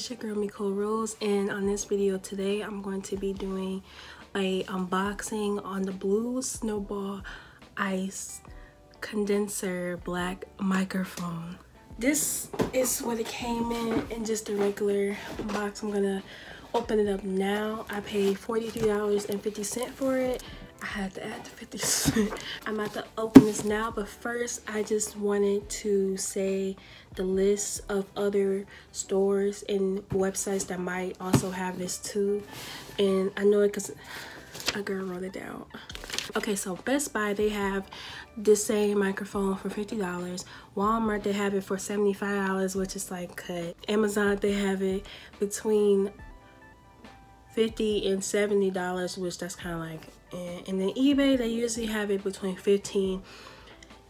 it's your girl Miko Rose, and on this video today I'm going to be doing a unboxing on the blue Snowball Ice Condenser black microphone. This is what it came in just a regular box. I'm gonna open it up now. I paid $43.50 for it. I had to add the 50 cents. I'm about to open this now, but first I just wanted to say the list of other stores and websites that might also have this too. And I know it because a girl wrote it down. Okay, so Best Buy, they have the same microphone for $50. Walmart, they have it for $75, which is like cut. Amazon, they have it between $50 and $70, which that's kind of like, and then eBay, they usually have it between $15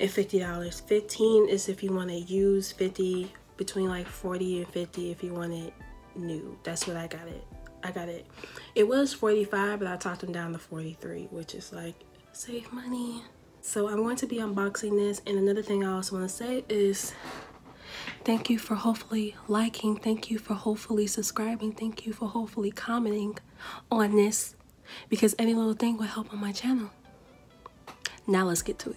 and $50. 15 is if you want to use, 50 between like 40 and 50 if you want it new. That's what I got it. It was 45, but I talked them down to 43, which is like save money. So I'm going to be unboxing this, and another thing I also want to say is thank you for hopefully liking, thank you for hopefully subscribing, thank you for hopefully commenting on this, because any little thing will help on my channel. Now let's get to it.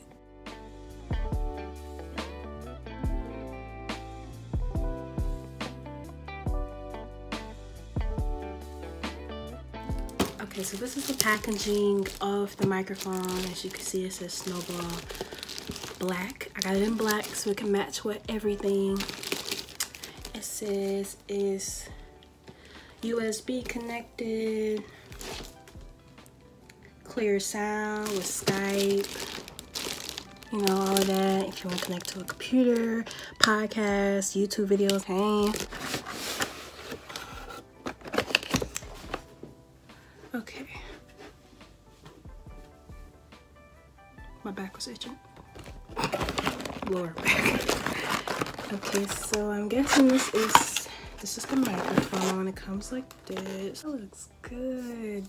Okay, so this is the packaging of the microphone. As you can see, it says Snowball black. I got it in black so it can match with everything. It says it's USB connected, clear sound with Skype, you know, all of that. If you want to connect to a computer, podcast, YouTube videos, hey. Okay. My back was itching. Lower back. Okay, so I'm guessing this is the microphone. It comes like this. That looks good.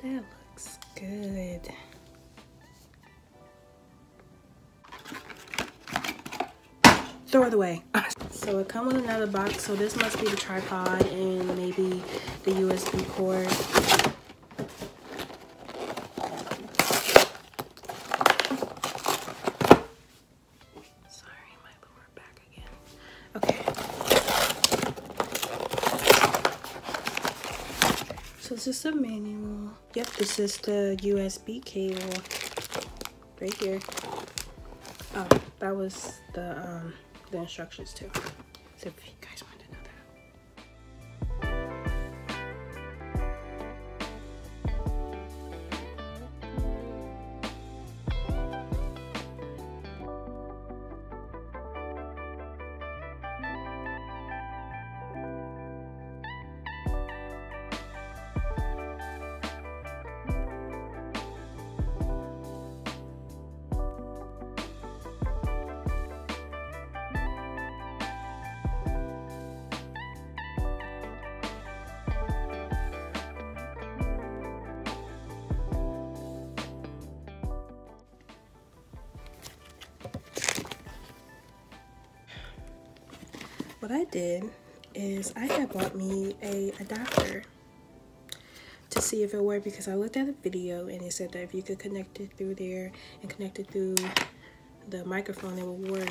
That looks good. Throw it away. So it comes with another box. So this must be the tripod and maybe the USB cord. Sorry, my lower back again. Okay. So this is the manual. Yep, this is the USB cable right here. Oh, that was the instructions too. So if you guys want to know that. What I did is I had bought me a adapter to see if it worked, because I looked at a video and it said that if you could connect it through there and connect it through the microphone, it would work.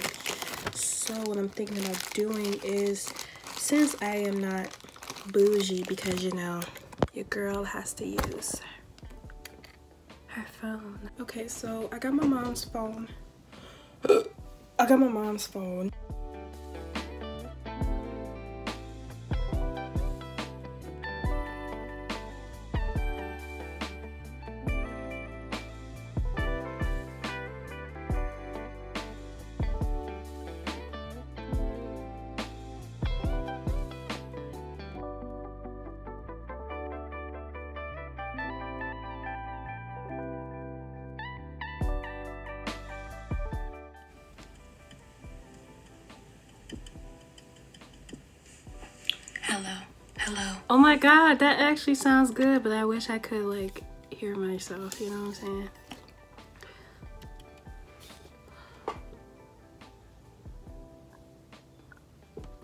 So what I'm thinking about doing is, since I am not bougie, because you know your girl has to use her phone. Okay, so I got my mom's phone. Hello. Oh my god, that actually sounds good, but I wish I could like hear myself, you know what I'm saying?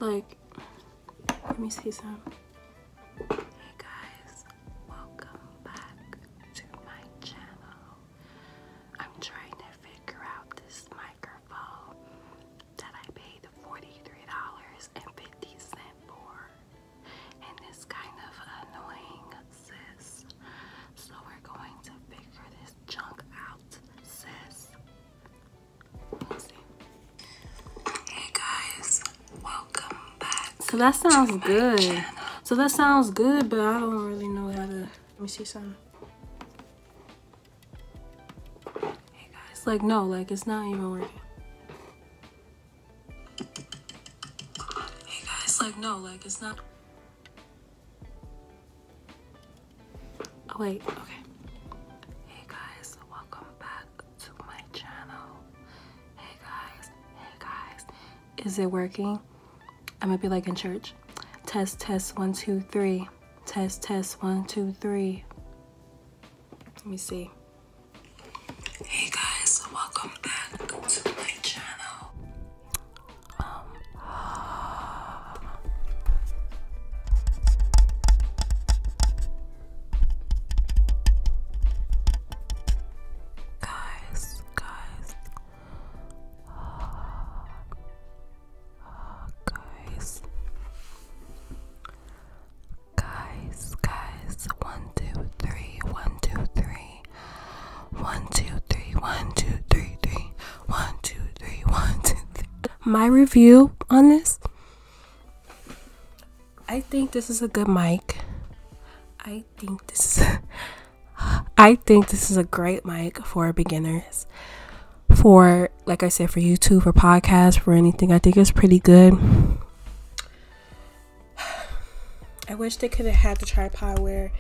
Like, let me see some. Hey guys, welcome back to my channel. I'm trying to figure out this microphone that I paid $43.50 for, and it's kind of annoying, sis. So we're going to figure this junk out, sis. Let's see. Hey guys, welcome back. So that sounds good. Channel. So that sounds good, but I don't really know how to. Let me see something. Hey guys, like no, like it's not even working. Hey guys, like no, like it's not. Oh wait, okay. Hey guys, welcome back to my channel. Hey guys, is it working? I'm gonna be like in church. Test, test, 1, 2, 3. Test, test, 1, 2, 3. Let me see. Hey guys, welcome back to my channel. Guys, 1, 2, 3, 1, 2, 3. 1, 2, 3, 1, 2, 3, 3. 1, 2, 3, 1, 2, 3. My review on this. I think this is a good mic. I think this is a great mic for beginners. For, like I said, for YouTube, for podcasts, for anything. I think it's pretty good. I wish they could have had the tripod where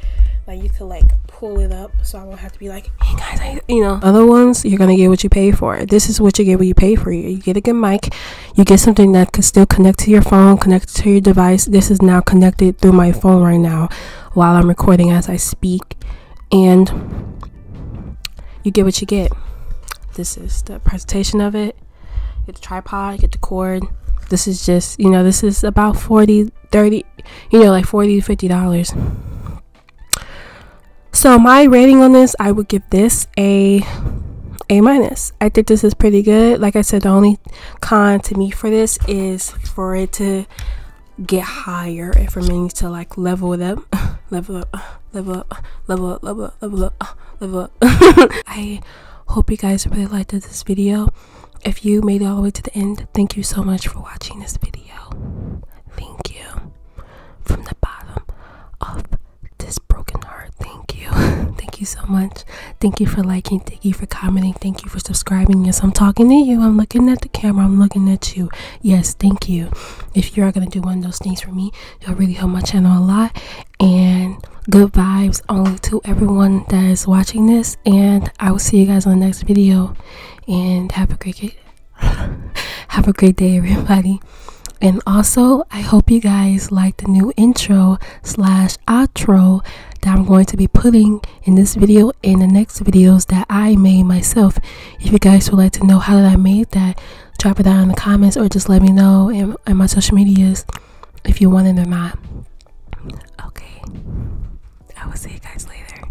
like you could like pull it up, so I won't have to be like, hey guys, you know. Other ones, you're gonna get what you pay for. This is what you get when you pay for. You get a good mic, you get something that can still connect to your phone, connect to your device. This is now connected through my phone right now while I'm recording as I speak, and you get what you get. This is the presentation of it. You get the tripod, you get the cord. This is just, you know, this is about 40, 30, you know, like $40 to $50. So my rating on this, I would give this A-. I think this is pretty good. Like I said, the only con to me for this is for it to get higher and for me to like level it up, level up. I hope you guys really liked this video. If you made it all the way to the end, thank you so much for watching this video. Thank you. From the bottom of this broken heart, thank you. Thank you so much. Thank you for liking. Thank you for commenting. Thank you for subscribing. Yes, I'm talking to you. I'm looking at the camera. I'm looking at you. Yes, thank you. If you are going to do one of those things for me, you'll really help my channel a lot. And good vibes only to everyone that is watching this. And I will see you guys on the next video. And have a great day, everybody. And also, I hope you guys like the new intro / outro that I'm going to be putting in this video and the next videos that I made myself. If you guys would like to know how did I made that, drop it down in the comments or just let me know in my social medias if you want it or not. Okay, I will see you guys later.